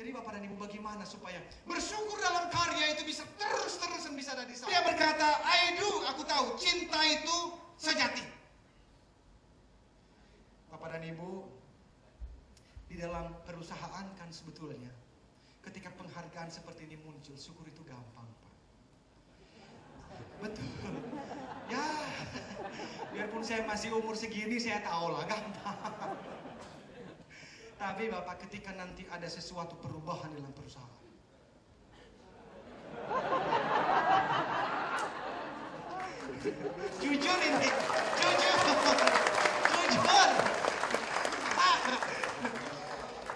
Jadi Bapak dan Ibu, bagaimana supaya bersyukur dalam karya itu bisa terus-terusan bisa ada di saya. Dia berkata, aku tahu cinta itu sejati. Bapak dan Ibu, di dalam perusahaan kan sebetulnya ketika penghargaan seperti ini muncul, syukur itu gampang, Pak. Betul. Ya, biarpun saya masih umur segini, saya tahu lah, gampang. Tapi Bapak, ketika nanti ada sesuatu perubahan dalam perusahaan, jujur ini, jujur.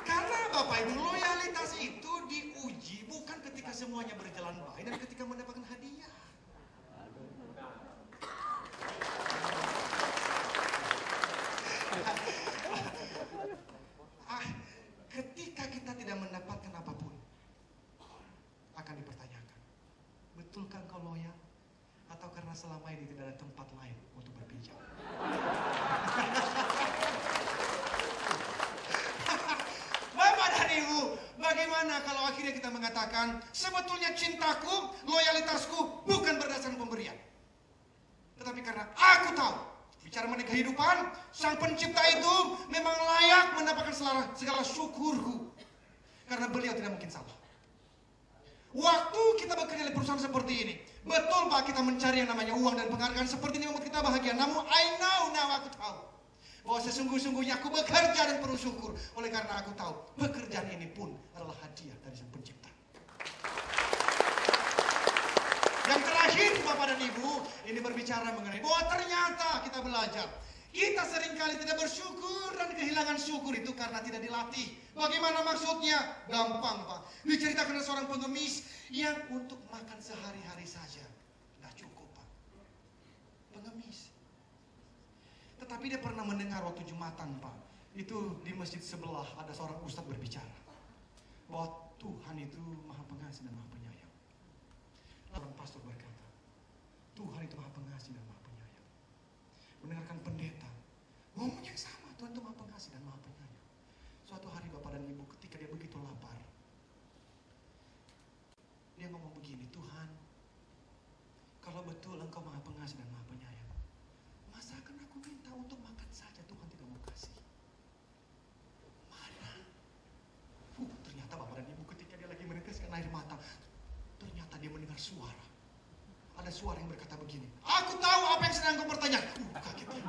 Karena Bapak Ibu, loyalitas itu diuji bukan ketika semuanya berjalan baik dan ketika mendapatkan hadiah. Ketika kita tidak mendapatkan apapun, akan dipertanyakan, betulkah engkau loyal? Atau karena selama ini tidak ada tempat lain untuk berpijak? Bapak dan Ibu, bagaimana kalau akhirnya kita mengatakan, sebetulnya cintaku, loyalitasku bukan berdasarkan pemberian, tetapi karena aku tahu, bicara mengenai kehidupan, Sang Pencipta itu memang layak mendapatkan segala syukurku. Karena beliau tidak mungkin salah. Waktu kita bekerja di perusahaan seperti ini, betul Pak, kita mencari yang namanya uang dan penghargaan seperti ini membuat kita bahagia. Namun aku tahu bahwa sesungguh-sungguhnya aku bekerja dan perlu syukur. Oleh karena aku tahu, pekerjaan ini pun adalah hadiah dari Sang Pencipta. Yang terakhir Bapak dan Ibu, ini berbicara mengenai bahwa ternyata kita belajar. Kita seringkali tidak bersyukur dan kehilangan syukur itu karena tidak dilatih. Bagaimana maksudnya? Gampang Pak. Diceritakan seorang pengemis yang untuk makan sehari-hari saja tidak cukup Pak. Pengemis. Tetapi dia pernah mendengar waktu Jumatan Pak. Itu di masjid sebelah ada seorang ustadz berbicara. Bahwa Tuhan itu Maha Pengasih dan Maha Penyayang. Lalu pastor berkata, Tuhan itu Maha Pengasih dan Maha Penyayang. Mendengarkan pendeta ngomong yang sama, Tuhan itu Maha Pengasih dan Maha Penyayang. Suatu hari Bapak dan Ibu, ketika dia begitu lapar, dia ngomong begini, Tuhan, kalau betul Engkau Maha Pengasih dan Maha Penyayang, masa akan aku minta untuk makan saja Tuhan tidak mau kasih? Mana? Ternyata Bapak dan Ibu, ketika dia lagi meneteskan air mata, ternyata dia mendengar suara. Ada suara yang berkata begini, aku tahu apa yang sedang kau pertanyakan. Kaget dia.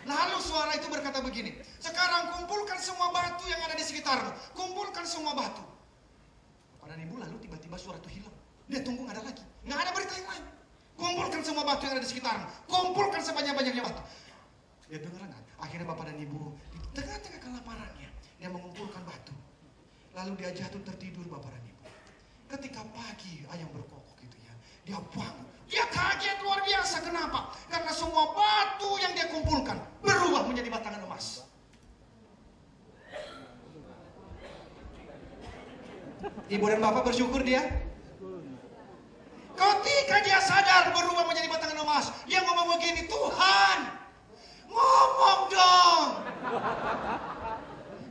Lalu suara itu berkata begini, sekarang kumpulkan semua batu yang ada di sekitarmu. Kumpulkan semua batu. Bapak dan Ibu, lalu tiba-tiba suara itu hilang. Dia tunggu, nggak ada lagi. Nggak ada berita yang lain. Kumpulkan semua batu yang ada di sekitarmu. Kumpulkan sebanyak-banyaknya batu. Dia dengar nggak? Akhirnya Bapak dan Ibu, di tengah-tengah kelaparannya, dia mengumpulkan batu. Lalu dia jatuh tertidur Bapak dan Ibu. Ketika pagi ayam berkokok gitu ya, dia bangun. Dia kaget luar biasa. Kenapa? Karena semua batu yang dia kumpulkan berubah menjadi batangan emas. Ibu dan Bapak bersyukur dia. Ketika dia sadar berubah menjadi batangan emas, dia ngomong begini, Tuhan, ngomong dong.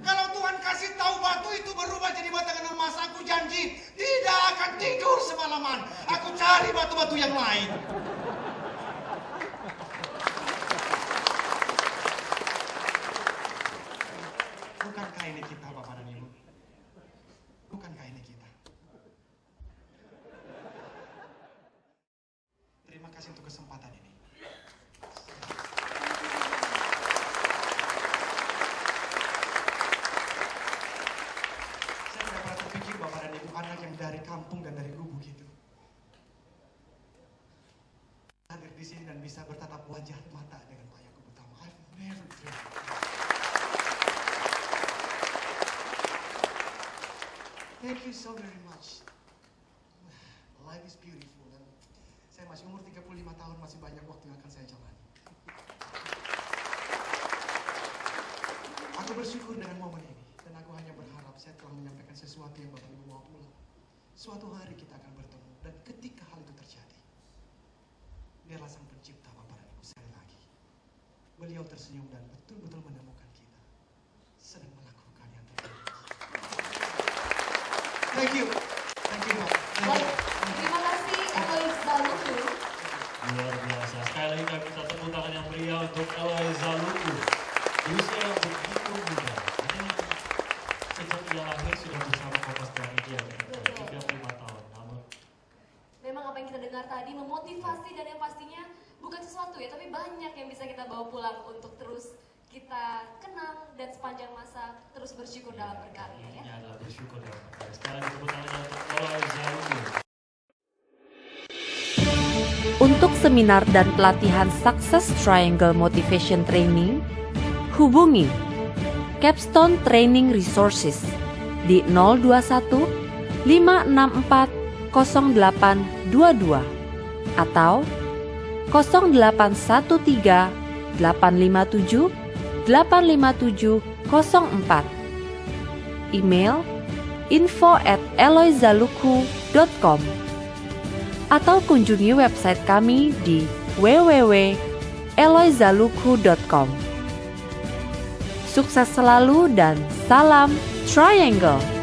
Kalau Tuhan kasih tahu batu itu berubah jadi batangan emas, aku janji tidak akan tidur semalaman. Aku cari batu-batu yang lain. Bukankah ini kita Bapak dan Ibu? Bukankah ini kita? Terima kasih untuk kesempatan ini. Saya tidak pernah terpikir Bapak dan Ibu, anak yang dari kampung dan dari lubuk itu hadir di sini dan bisa bertatap wajah mata dengan Pak Yakub Utama. I've never dreamed. Thank you so very much. Life is beautiful. Dan saya masih umur 35 tahun, masih banyak waktu yang akan saya jalani. Aku bersyukur dengan momen ini. Dan aku hanya berharap saya telah menyampaikan sesuatu yang Bapak Ibu mau pulang. Suatu hari kita akan bertemu. Dan ketika hal itu terjadi, Dialah Sang Pencipta Bapak dan Ibu. Sekali lagi, beliau tersenyum dan betul-betul menemukan kita sedang melakukan yang terbaik. Thank you. Thank you, Pak. Baik, terima kasih Eloy Zaluku. Luar biasa. Sekali lagi kami minta tepuk tangan yang meriah untuk Eloy Zaluku. Di usia yang begitu muda. Ini sejak ia lahir sudah bersama Kompas Gramedia. 35 tahun. Namun Memang apa yang kita dengar tadi memotivasi dan yang pastinya bukan sesuatu ya, tapi banyak yang bisa kita bawa pulang untuk terus kita kenang dan sepanjang masa terus bersyukur dalam berkarya ya. ini adalah bersyukur dalam berkarya. Sekali lagi tepuk tangan untuk Eloy Zaluku. Untuk seminar dan pelatihan Success Triangle Motivation Training, hubungi Capstone Training Resources di 021 564 0822 atau 0813 857 85704. Email info@eloyzaluku.com atau kunjungi website kami di www.eloyzaluku.com. Sukses selalu dan salam Triangle!